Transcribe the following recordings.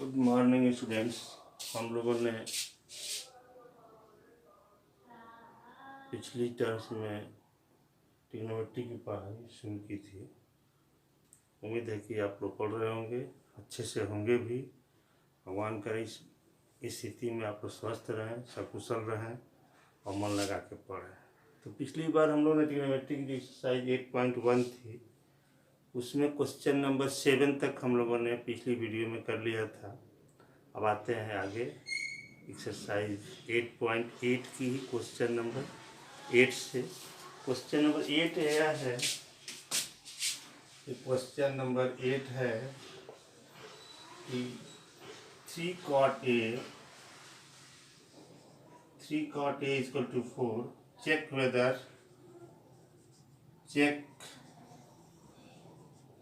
Good morning students. हम लोगों ने पिछली टर्म्स में ट्रिग्नोमेट्री की पढ़ाई शुरू की थी। उम्मीद है कि आप लोग पढ़ रहे होंगे, अच्छे से होंगे भी। भगवान करे इस स्थिति में आप लोग स्वस्थ रहें, सकुशल रहें और मन लगा के पढ़ें। तो पिछली बार हम लोग ने ट्रिग्नोमेट्री की एक्सरसाइज 8.1 थी, उसमें क्वेश्चन नंबर 7 तक हम लोगों ने पिछली वीडियो में कर लिया था। अब आते हैं आगे एक्सरसाइज 8.8 की ही क्वेश्चन नंबर 8 से। क्वेश्चन नंबर 8 यह है, क्वेश्चन नंबर 8 है कि 3 cot A is equal to 4. Check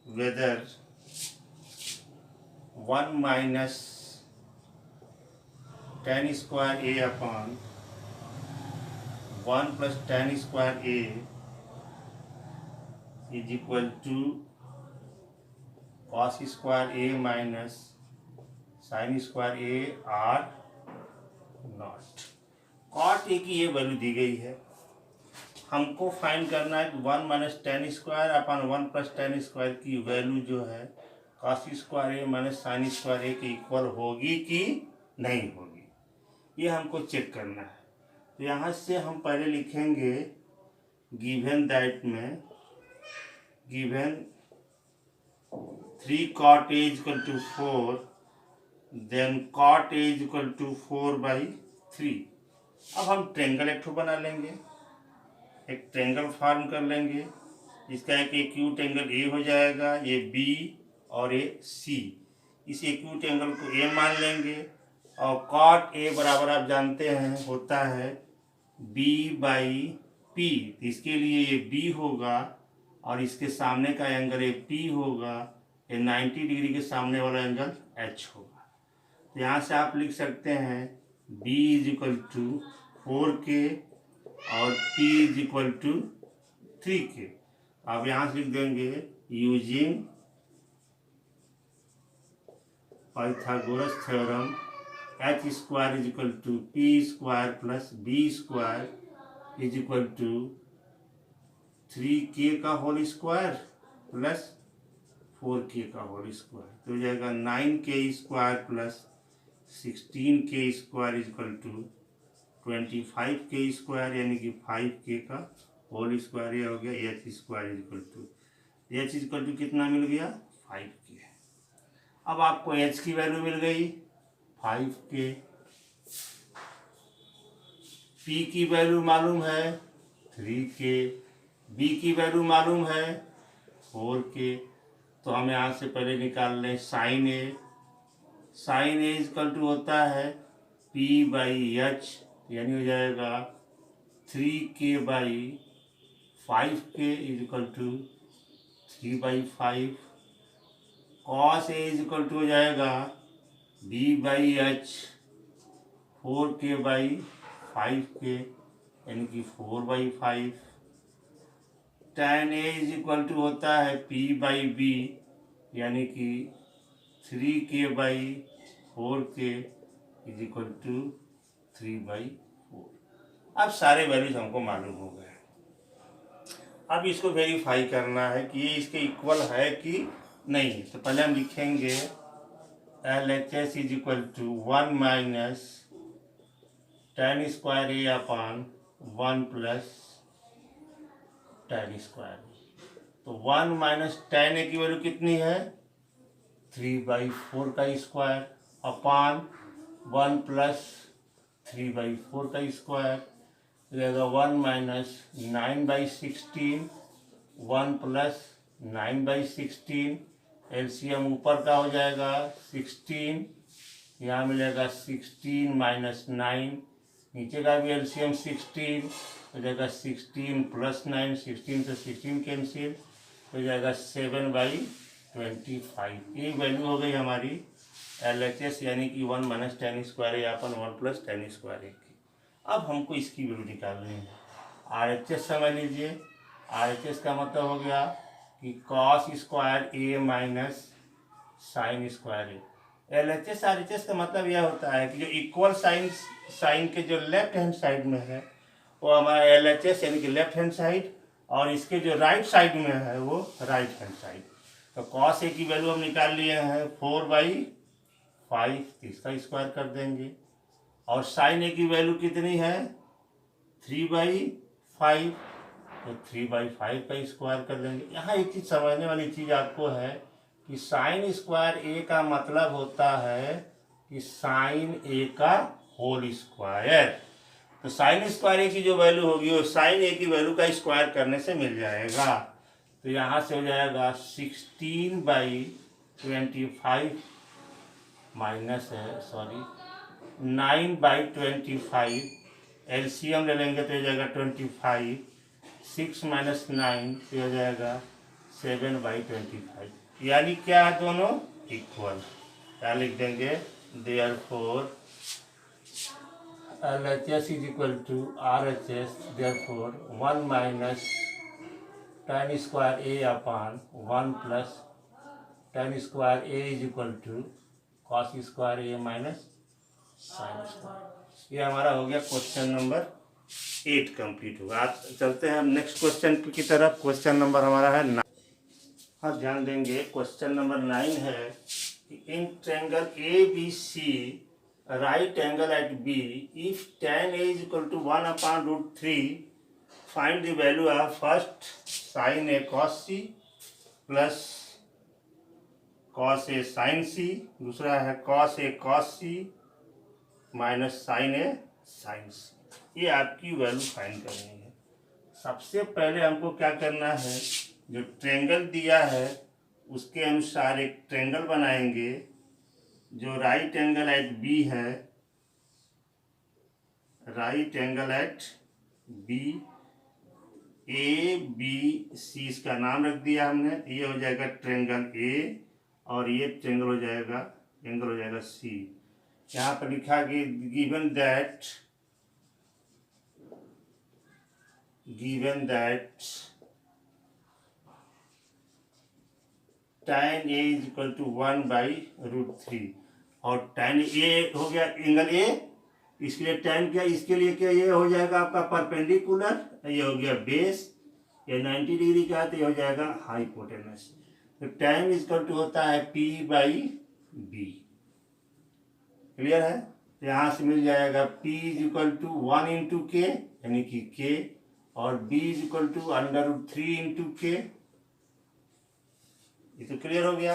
whether 1 minus tan square A upon 1 plus tan square A is equal to cos square A minus sin square A or not। cot A की ये value दी गई है, हमको find करना है कि 1 minus ten square upon 1 plus ten square की value जो है cos स्क्वायर ए माइनस साइन स्क्वायर ए के इक्वल होगी कि नहीं होगी, ये हमको चेक करना है। तो यहाँ से हम पहले लिखेंगे गिवन दैट में given 3 cot A is equal to 4, then cot A is equal to 4/3। अब हम ट्रेंगल एक ठो बना लेंगे, एक ट्रेंगल फॉर्म कर लेंगे, जिसका एक एक्यूट एंगल ए हो जाएगा, ये बी और ये सी। इस एक्यूट एंगल को ए मान लेंगे और कॉट ए बराबर आप जानते हैं होता है b/p। इसके लिए ये b होगा और इसके सामने का एंगल ये p होगा, ये 90 डिग्री के सामने वाला एंगल h होगा। तो यहाँ से आप लिख सकते हैं b is equal to 4k और p is equal to 3k। अब यहाँ से लिख देंगे using Pythagoras theorem h square is equal to p square plus b square is equal to 3k का होल स्क्वायर प्लस 4k का whole square. तो हो जाएगा 9k square plus 16k square is equal to 25k square, यानी कि 5k का whole square. ये हो गया h square is equal to कितना मिल गया 5k। अब आपको h की वैल्यू मिल गई 5k, p की वैल्यू मालूम है 3k, b की वैल्यू मालूम है 4k। तो हम यहाँ से पहले निकाल लें sine A. Sine A is equal to होता है p/h, यानी हो जाएगा 3k/5k is equal to 3/5। Cos A is equal to हो जाएगा b/h 4k/5k, यानी कि 4/5। tan A is equal to होता है p/b, यानी कि 3k/4k इज इक्वल टू 3/4। अब सारे वैल्यूज हमको मालूम हो गए। अब इसको वेरीफाई करना है कि ये इसके इक्वल है कि नहीं। तो पहले हम लिखेंगे LHS is equal to 1 minus tan square A upon 1 plus tan square. तो 1 माइनस tan ए की वैल्यू कितनी है 3/4 का स्क्वायर अपॉन 1 प्लस 3/4 का स्क्वायर। तो जाएगा 1 माइनस 9/16, 1 प्लस 9/16। एलसीएम ऊपर का हो जाएगा 16, यहाँ मिलेगा 16 माइनस 9, नीचे का भी एलसीएम 16 हो जाएगा 16 प्लस 9, 16 से 16 कैंसिल हो जाएगा 7/25। ये वैल्यू हो गई हमारी LHS, यानी कि 1 माइनस tan स्क्वायर ए अपन 1 प्लस tan स्क्वायर ए की। अब हमको इसकी वैल्यू निकालनी है। RHS समझ लीजिए, RHS का मतलब हो गया कि cos स्क्वायर ए माइनस साइन स्क्वायर ए। LHS RHS का मतलब यह होता है कि जो इक्वल साइन के जो लेफ्ट हैंड साइड में है वो हमारा LHS यानी कि लेफ्ट हैंड साइड, और इसके जो राइट साइड में है वो राइट हैंड साइड। तो cos A की वैल्यू हम निकाल लिए हैं 4/5, इसका स्क्वायर कर देंगे, और साइन A की वैल्यू कितनी है 3/5, तो 3/5 का स्क्वायर कर लेंगे। यहाँ एक चीज़ समझने वाली चीज़ आपको है कि साइन स्क्वायर A का मतलब होता है कि साइन A का होल स्क्वायर। तो साइन स्क्वायर A की जो वैल्यू होगी वो साइन A की वैल्यू का स्क्वायर करने से मिल जाएगा। तो यहाँ से हो जाएगा 16/25 माइनस है 9/25, एलसीएम ले लेंगे तो हो जाएगा 25, 6 - 9 तो हो जाएगा 7/25, यानी क्या है दोनों इक्वल। क्या लिख देंगे, therefore LHS is equal to RHS, therefore 1 minus tan square A upon 1 plus tan square A is equal to cos square A minus sin square। ये हमारा हो गया क्वेश्चन नंबर 8 कंप्लीट होगा। आज चलते हैं हम नेक्स्ट क्वेश्चन की तरफ। क्वेश्चन नंबर हमारा है 9। हाँ, ध्यान देंगे, क्वेश्चन नंबर 9 है कि इन triangle ABC right angle at B, if tan A is equal to 1/√3, find the value of first sin A cos C plus cos A sin C, दूसरा है cos A cos C minus sin A sin C। ये आपकी value find करनी है। सबसे पहले हमको क्या करना है, जो ट्रायंगल दिया है उसके अनुसार एक ट्रायंगल बनाएंगे। जो राइट एंगल एट बी है, right angle at B, ABC इसका नाम रख दिया हमने। ये हो जाएगा ट्रायंगल A और ये ट्रायंगल हो जाएगा, एंगल हो जाएगा C। यहाँ पर लिखा कि given that tan A is equal to 1/√3, और tan A हो गया एंगल A, इसके लिए tan क्या, इसके लिए क्या, ये हो जाएगा आपका परपेंडिकुलर, ये हो गया बेस, ये 90 डिग्री का है तो ये हो जाएगा हाइपोटेनस। तो tan इज इक्वल टू होता है P/B। क्लियर है? तो यहाँ से मिल जाएगा P is equal to 1 × K यानी कि K, और B is equal to √3 × K। ये तो क्लियर हो गया।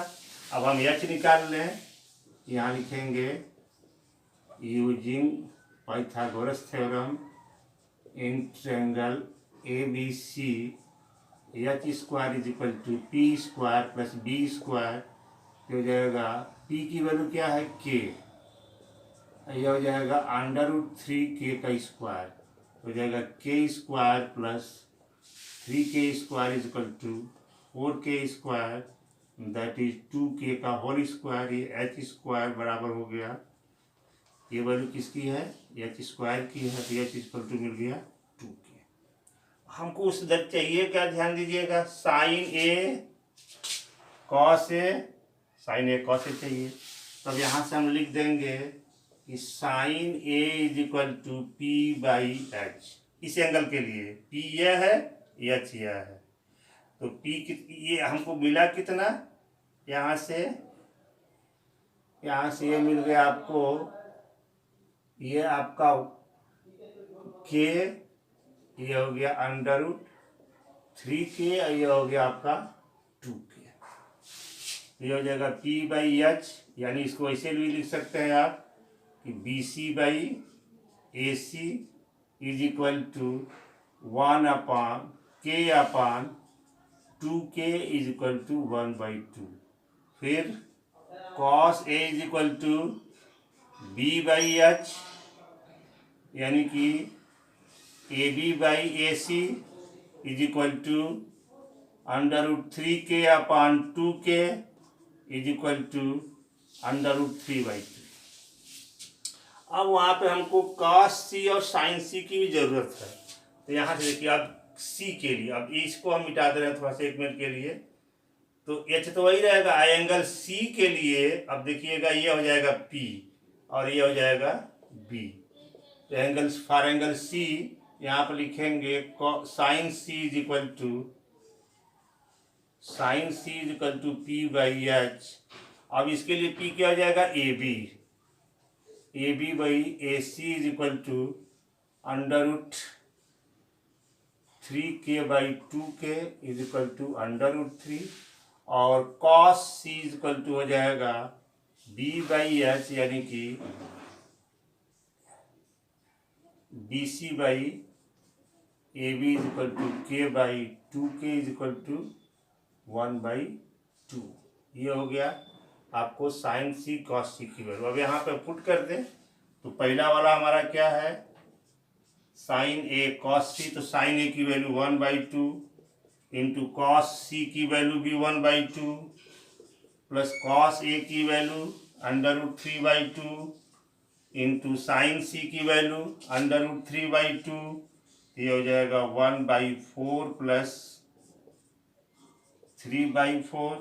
अब हम H निकाल लें। यहाँ लिखेंगे using Pythagoras theorem in triangle ABC, H² is equal to P² plus B², हो जाएगा P की वैल्यू क्या है K, यह हो जाएगा √3K का स्क्वायर, हो जाएगा K² plus 3K² is equal to 4K², that is 2K का होल स्क्वायर। ये H² बराबर हो गया, ये वैल्यू किसकी है, H² की है, तो H इक्वल टू मिल गया 2K। हमको उस दर चाहिए क्या, ध्यान दीजिएगा, साइन A cos A चाहिए। तब यहाँ से हम लिख देंगे कि sine A is equal to P/H। इस एंगल के लिए P यह है, H यह है, तो P ये हमको मिला कितना, यहाँ से ये मिल गया आपको, ये आपका K, ये हो गया √3K, ये हो गया आपका 2K। ये हो जाएगा P/H, यानी इसको ऐसे भी लिख सकते हैं आप कि BC/AC is equal to 1/K/2K is equal to 1/2। फिर cos A is equal to B/H, यानी कि AB/AC is equal to √3K/2K is equal to √3/2। अब वहाँ पे हमको cos C और sin C की भी ज़रूरत है। तो यहाँ से देखिए, अब C के लिए, अब इसको हम मिटा दे रहे हैं थोड़ा सा 1 मिनट के लिए। तो एच तो वही रहेगा। आई एंगल सी के लिए अब देखिएगा ये हो जाएगा पी और ये हो जाएगा बी। तो एंगल फॉर एंगल सी यहाँ पर लिखेंगे sine C is equal to P by H. अब इसके लिए पी क्या हो जाएगा A B by A C is equal to under root 3k by 2k is equal to under root 3 और cos C is equal to हो जाएगा B by H यानी कि B C by A B is equal to K by 2k is equal to 1/2। ये हो गया आपको sign सी cos सी की वैल्यू। अब यहाँ पे पुट कर दें तो पहला वाला हमारा क्या है साइन ए कॉस सी, तो साइन ए की वैल्यू 1/2 इंटू कॉस सी की वैल्यू भी 1/2 प्लस कॉस ए की value under root 3/2 into sine C की वैल्यू अंडर रूट 3/2। ये हो जाएगा 1/4 प्लस 3/4।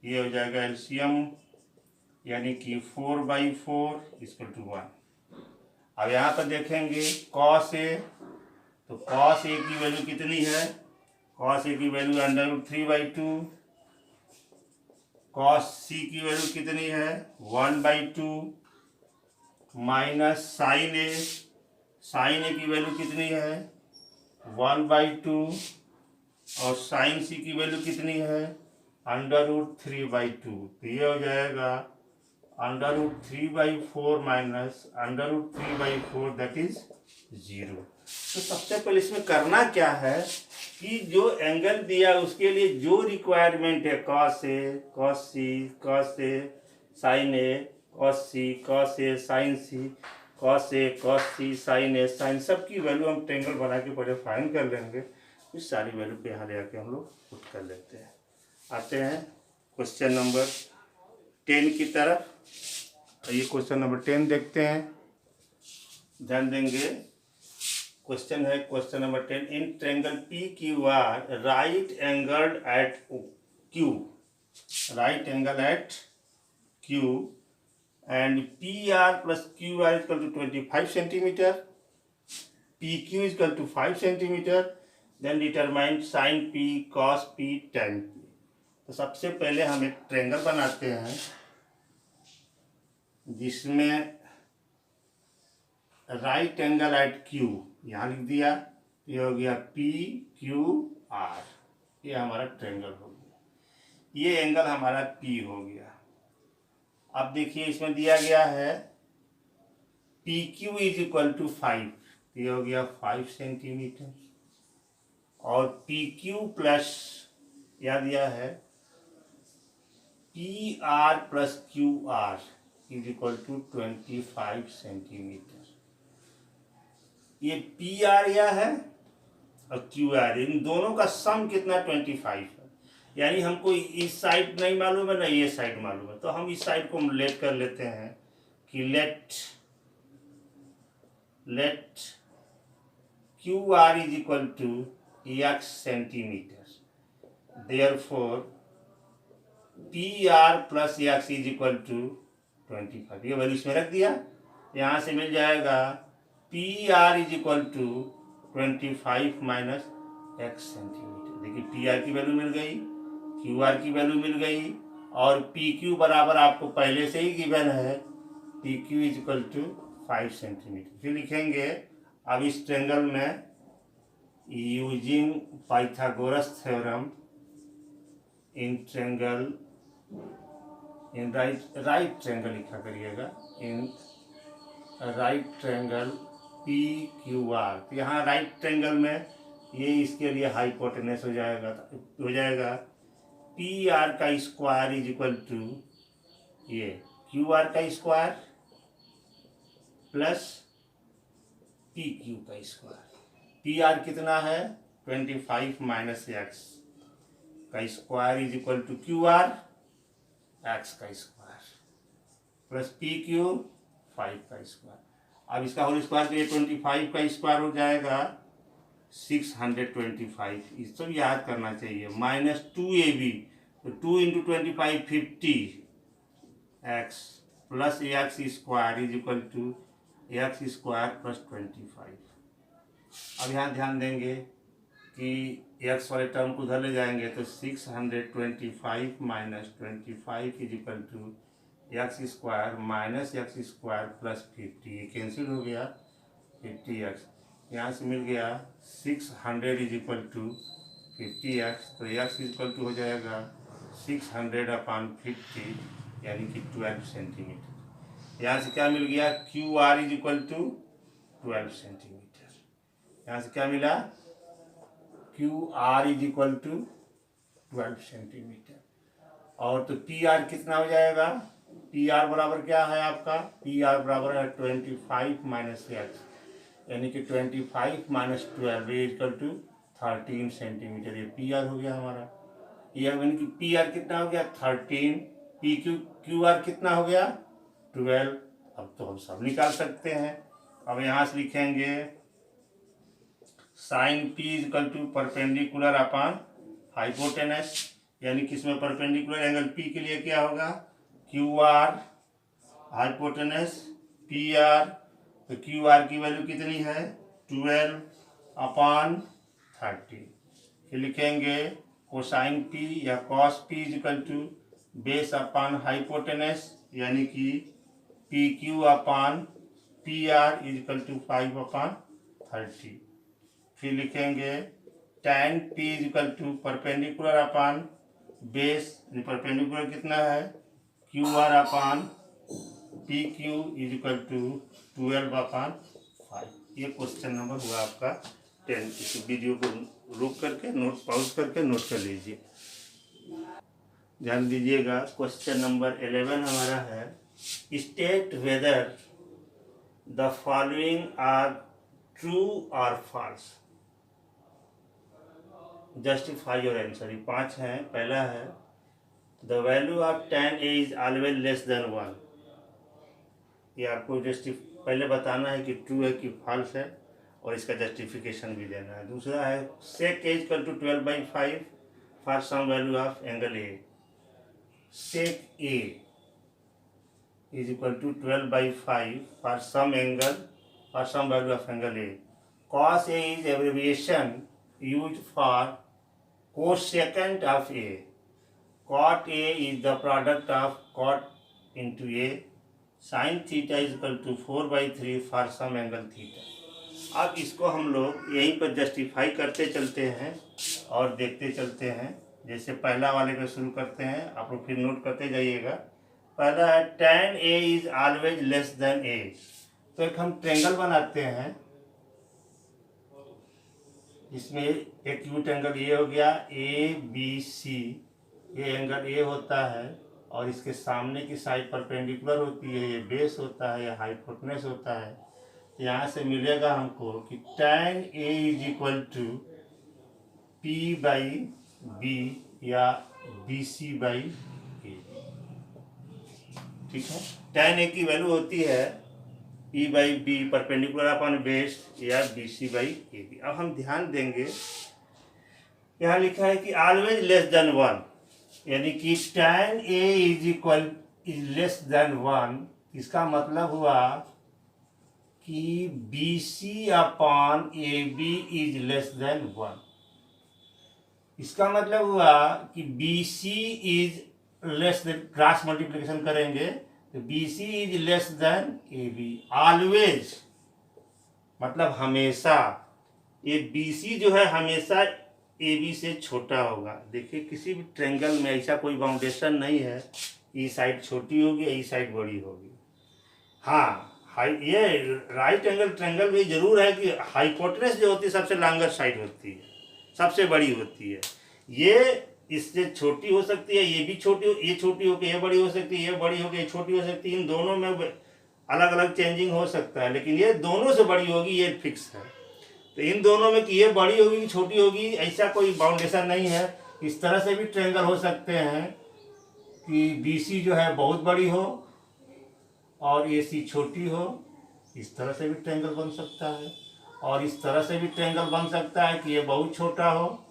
ये हो जाएगा एलसीएम यानी कि 4/4 इक्वल टू 1। अब यहाँ पर देखेंगे कॉस ए, तो कॉस ए की वैल्यू कितनी है कॉस ए की वैल्यू अंडर रूट 3/2। कॉस सी की वैल्यू कितनी है 1/2 माइनस साइन ए की वैल्यू कितनी है 1/2 और साइन सी की वैल्यू कितनी है अंडर रूट 3/2। तो ये हो जाएगा under root 3/4 minus under root 3/4 that is 0। तो सबसे पहले इसमें करना क्या है कि जो एंगल दिया उसके लिए जो रिक्वायरमेंट है cos A cos C sign A cos A sign C cos A cos C sign A sign सबकी वैल्यू हम ट्रायंगल बना के पहले फाइंड कर लेंगे। इस सारी वैल्यू पे यहाँ ले आके हम लोग पुट कर लेते हैं। आते हैं क्वेश्चन नंबर 10 की तरफ। ये क्वेश्चन नंबर 10 देखते हैं, ध्यान देंगे। क्वेश्चन है question number 10। In triangle P Q R right angle at Q and P R plus Q R equal to 25 centimetre, P Q equal to 5 centimetre, then determine sine P cos P tan P. तो सबसे पहले हम एक triangle बनाते हैं जिसमें right angle at Q यहाँ लिख दिया। ये हो गया पी क्यू आर, ये हमारा ट्रायंगल हो गया। ये एंगल हमारा पी हो गया। अब देखिए इसमें दिया गया है P Q is equal to 5, ये हो गया 5 सेंटीमीटर और पी क्यू प्लस यह दिया है P R plus Q R is equal to 25 centimetre. ये पी आर या है और क्यू आर, इन दोनों का सम कितना 25 है। यानी हमको इस साइड नहीं मालूम है ना ये साइड मालूम है, तो हम इस साइड को लेट कर लेते हैं कि let Q R is equal to x centimetre, therefore P R plus X is equal to 25। ये वैल्यू इसमें रख दिया, यहाँ से मिल जाएगा P R is equal to 25 minus X centimetre. देखिए पी आर की वैल्यू मिल गई, क्यू आर की वैल्यू मिल गई और पी क्यू बराबर आपको पहले से ही गिवन है P Q is equal to 5 centimetre. फिर लिखेंगे अब इस ट्रायंगल में using Pythagoras theorem in triangle in right triangle लिखा करिएगा, in right triangle P Q R. तो यहाँ राइट ट्रायंगल में ये इसके लिए हाइपोटेनस हो जाएगा पी आर का स्क्वायर इज इक्वल टू ये क्यू आर का स्क्वायर प्लस पी क्यू का स्क्वायर। पी आर कितना है 25 माइनस एक्स का square is equal to Q R X का स्क्वायर प्लस पी क्यू 5 का स्क्वायर। अब इसका होल स्क्वायर के लिए 25 का स्क्वायर हो जाएगा 625। इस सब याद करना चाहिए। माइनस 2ab, तो 2 into 25 50 X plus X square is equal to X square plus 25। अब यहाँ ध्यान देंगे कि एक्स वाले टर्म को उधर ले जाएंगे तो 625 minus 25 is equal to X square minus X square plus 50। ये कैंसिल हो गया 50x। यहाँ से मिल गया 600 इज इक्वल टू 50x, तो x इज इक्वल टू हो जाएगा 600/50 यानी कि 12 सेंटीमीटर। यहाँ से क्या मिल गया QR is equal to 12 centimetre. यहाँ से क्या मिला QR is equal to 12 centimetre. और तो PR कितना हो जाएगा, PR बराबर क्या है आपका, PR बराबर है 25 माइनस एक्स यानी कि 25 माइनस 12 इक्वल टू 13 सेंटीमीटर। ये PR हो गया हमारा। ये यानी कि PR कितना हो गया 13, QR कितना हो गया 12। अब तो हम सब निकाल सकते हैं। अब यहाँ से लिखेंगे sine P equal to perpendicular upon hypotenuse, यानी कि इसमें परपेंडिकुलर एंगल P के लिए क्या होगा QR हाइपोटेनस PR। तो QR की वैल्यू कितनी है 12/13। फिर लिखेंगे कोसाइन P या cos P equal to base upon hypotenuse यानी कि PQ/PR इक्वल टू 5/30। फिर लिखेंगे tan P equal to perpendicular upon base, perpendicular कितना है QR/PQ इज इक्वल टू 12/5। ये क्वेश्चन नंबर हुआ आपका 10। इस वीडियो को रोक करके नोट पॉज करके नोट कर लीजिए। ध्यान दीजिएगा क्वेश्चन नंबर 11 हमारा है state whether the following are true और फॉल्स, जस्टिफाई योर आंसर। ये 5 हैं। पहला है the value of tan A is always less than 1। ये आपको पहले बताना है कि ट्रू है कि फॉल्स है और इसका जस्टिफिकेशन भी देना है। दूसरा है sec A equal to 12/5 for some value of angle A। sec A is equal to 12/5 for some value of angle A। cos A is abbreviation used for cosecant of A. Cot A is the product of cot into A. Sin theta is equal to 4/3 for some angle theta. अब इसको हम लोग यहीं पर justify करते चलते हैं और देखते चलते हैं। जैसे पहला वाले पे शुरू करते हैं, आप लोग फिर नोट करते जाइएगा। पहला है tan A is always less than A। तो एक हम ट्रेंगल बनाते हैं, इसमें एक एक्यूट एंगल ये हो गया ABC। ये एंगल A होता है और इसके सामने की साइड परपेंडिकुलर होती है, ये बेस होता है, ये हाइपोटेनस होता है। तो यहाँ से मिलेगा हमको कि tan A is equal to P/B या BC/A। ठीक है, tan A की वैल्यू होती है P/B परपेंडिकुलर अपॉन बेस या BC/AB। अब हम ध्यान देंगे यहाँ लिखा है कि ऑलवेज लेस देन 1, यानी कि tan A is less than 1। इसका मतलब हुआ कि BC/AB इज लेस देन 1। इसका मतलब हुआ कि BC is less than, cross multiplication करेंगे तो BC is less than AB। Always मतलब हमेशा, ये BC जो है हमेशा AB से छोटा होगा। देखिए किसी भी ट्रेंगल में ऐसा कोई बाउंडेशन नहीं है ये साइड छोटी होगी ये साइड बड़ी होगी। हाँ, ये राइट एंगल ट्रेंगल में जरूर है कि हाइपोटेनस जो होती है सबसे लॉन्गर साइड होती है, सबसे बड़ी होती है। ये इससे छोटी हो सकती है, ये भी छोटी हो, ये छोटी होकर ये बड़ी हो सकती है, ये बड़ी होकर ये छोटी हो सकती है। इन दोनों में अलग अलग चेंजिंग हो सकता है, लेकिन ये दोनों से बड़ी होगी ये फिक्स है। तो इन दोनों में कि ये बड़ी होगी कि छोटी होगी ऐसा कोई बाउंडेशन नहीं है। इस तरह से भी ट्रेंगल हो सकते हैं कि BC जो है बहुत बड़ी हो और AC छोटी हो। इस तरह से भी ट्रेंगल बन सकता है और इस तरह से भी ट्रेंगल बन सकता है कि ये बहुत छोटा हो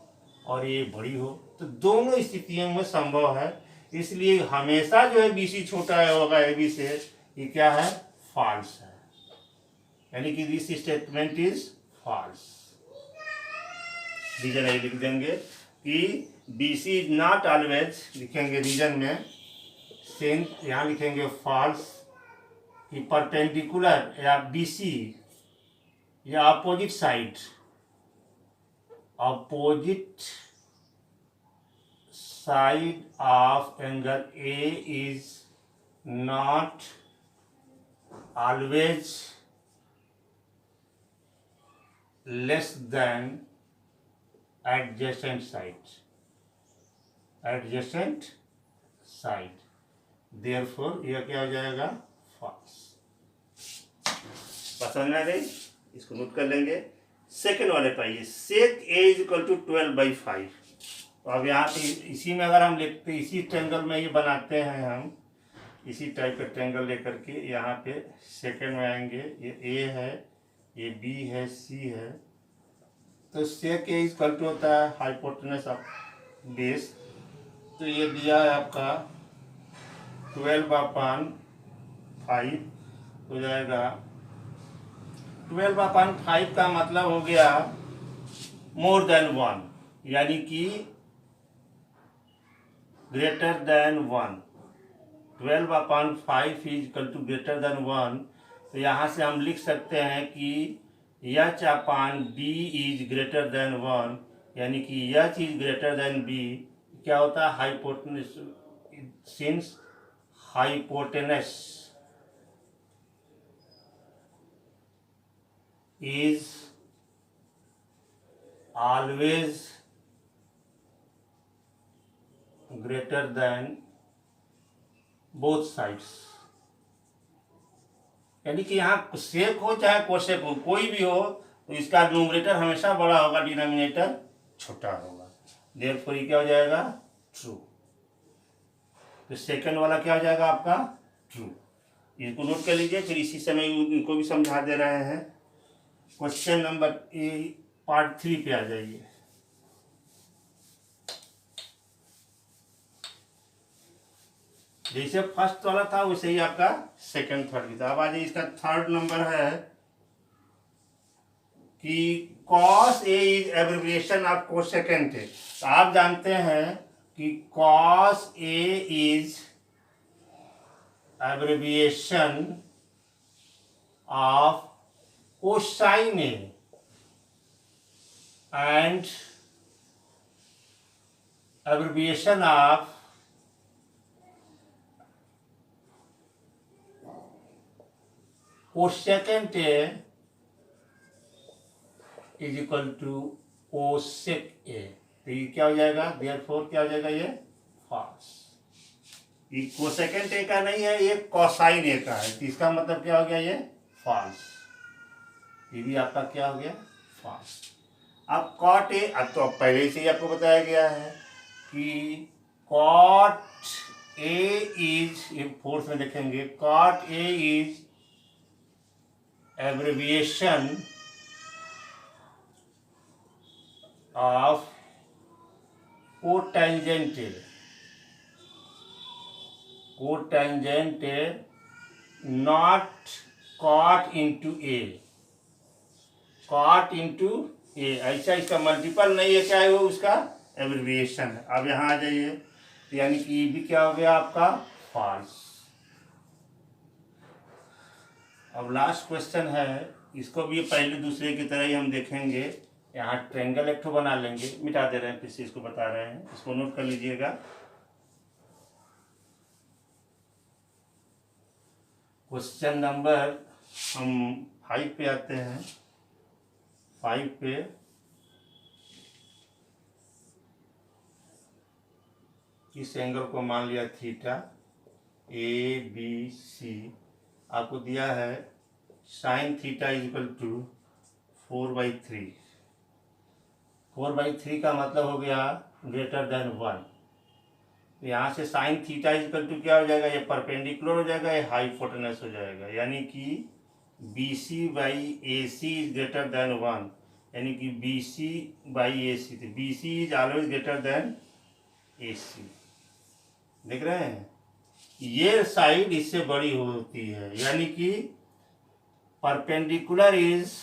और ये बड़ी हो। तो दोनों स्थितियों में संभव है, इसलिए हमेशा जो है BC छोटा होगा AB से, ये क्या है, फॉल्स है, यानी कि this statement is false. Reason ये लिख देंगे कि BC इज नॉट ऑलवेज, लिखेंगे रीजन में, सिंस यहाँ लिखेंगे फॉल्स, कि परपेंडिकुलर या BC या opposite side, opposite side of angle A is not always less than adjacent side, adjacent side, therefore यह क्या हो जाएगा, false। पसंद आ गई, इसको नोट कर लेंगे। सेकेंड वाले पे आइए, sec A is equal to 12/5। तो अब यहाँ पे इसी में अगर हम लिखते, इसी ट्रायंगल में ये बनाते हैं हम, इसी टाइप का ट्रायंगल लेकर के यहाँ पे सेकेंड में आएंगे, ये A है, ये B है, C है, तो sec A इक्वल टू होता है हाइपोटेनस ऑफ बेस, तो ये दिया है आपका 12/5 हो जाएगा। 12/5 का मतलब हो गया मोर देन 1, यानी कि greater than 1। 12/5 is equal to greater than 1, तो यहाँ से हम लिख सकते हैं कि H/B इज ग्रेटर देन 1, यानी कि H is greater than B, क्या होता है, hypotenuse, since hypotenuse is always greater than both sides, यानी कि यहाँ सेक हो चाहे कोसेक हो, कोई भी हो, तो इसका न्यूमरेटर हमेशा बड़ा होगा, डिनोमिनेटर छोटा होगा, देयरफॉर ये क्या हो जाएगा, ट्रू। तो सेकंड वाला क्या हो जाएगा आपका, ट्रू। इसको नोट कर लीजिए, फिर इसी समय इनको भी समझा दे रहे हैं। क्वेश्चन नंबर पार्ट 3 पे आ जाइए। जैसे फर्स्ट वाला था वैसे ही आपका सेकंड थर्ड भी था। अब आ जाइए, इसका थर्ड नंबर है कि cos A is abbreviation of cosecant A। तो आप जानते हैं कि cos A is abbreviation of cosine A and abbreviation of cosecant A is equal to cosec A। तो ये क्या हो जाएगा, देयरफॉर क्या हो जाएगा, ये फॉल्स। ये कोसेकेंट A का नहीं है, ये कोसाइन A का है, तो इसका मतलब क्या हो गया, ये फॉल्स। ये भी आपका क्या हो गया, फॉल्स। अब कॉट A, अब तो पहले से ही आपको बताया गया है कि कॉट A इज, ये फोर्थ में देखेंगे, cot A is abbreviation of cotangent A, cotangent A, not cot into A, cot into A, ऐसा इसका मल्टीपल नहीं है, क्या है वो, उसका एब्रिविएशन है। अब यहाँ आ जाइए, यानी कि ये भी क्या हो गया आपका, फॉल्स। अब लास्ट क्वेश्चन है, इसको भी पहले दूसरे की तरह ही हम देखेंगे। यहाँ ट्रायंगल एक ठो बना लेंगे, मिटा दे रहे हैं, फिर से इसको बता रहे हैं, इसको नोट कर लीजिएगा। क्वेश्चन नंबर हम 5 पे आते हैं। 5 पे इस एंगल को मान लिया थीटा, ABC, आपको दिया है sine theta is equal to 4/3। 4/3 का मतलब हो गया ग्रेटर देन 1। यहाँ से sine theta is equal to क्या हो जाएगा, ये परपेंडिकुलर हो जाएगा, ये हाइपोटेनस हो जाएगा, यानी कि BC/AC इज ग्रेटर देन 1, यानी कि BC/AC, तो BC is always greater than AC। देख रहे हैं, ये साइड इससे बड़ी होती है, यानी कि perpendicular is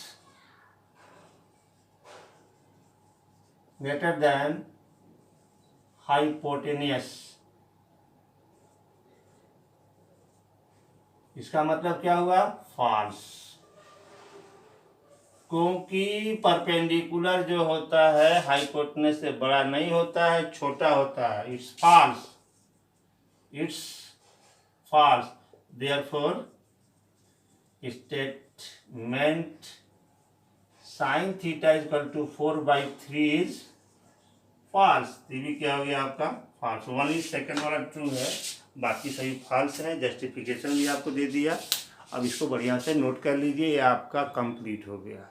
greater than hypotenuse. इसका मतलब क्या हुआ? फॉल्स। क्योंकि परपेंडिकुलर जो होता है हाइपोटेनस से बड़ा नहीं होता है, छोटा होता है। It's false, it's false. Therefore statement sine theta equal to 4/3 is false. ये भी क्या हो गया आपका? फॉल्स। ओनली सेकंड वाला ट्रू है, बाकी सभी फॉल्स है। जस्टिफिकेशन भी आपको दे दिया। अब इसको बढ़िया से नोट कर लीजिए, ये आपका कंप्लीट हो गया।